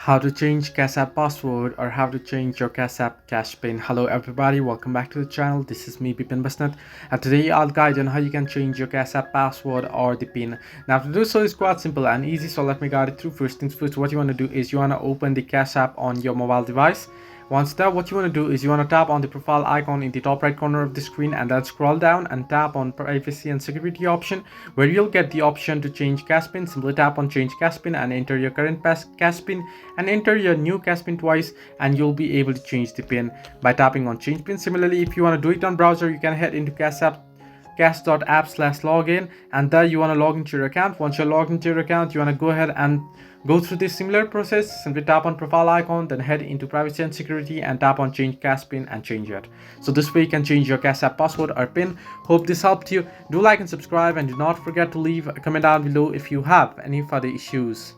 How to change Cash App password or how to change your Cash App cash pin. Hello everybody, welcome back to the channel. This is me Bipin Basnat, and today I'll guide you on how you can change your Cash App password or the pin. Now to do so is quite simple and easy, so let me guide it through. First things first, what you want to do is you want to open the Cash App on your mobile device. Once there, what you want to do is you want to tap on the profile icon in the top right corner of the screen and then scroll down and tap on privacy and security option, where you'll get the option to change cash pin. Simply tap on change cash pin and enter your current cash pin and enter your new cash pin twice, and you'll be able to change the pin by tapping on change pin. Similarly, if you want to do it on browser, you can head into cash.app/login, and there you want to log into your account. Once you're logged into your account, you want to go ahead and go through this similar process. Simply tap on profile icon, then head into privacy and security and tap on change cash pin and change it. So this way you can change your Cash App password or pin. Hope this helped you. Do like and subscribe, and do not forget to leave a comment down below if you have any further issues.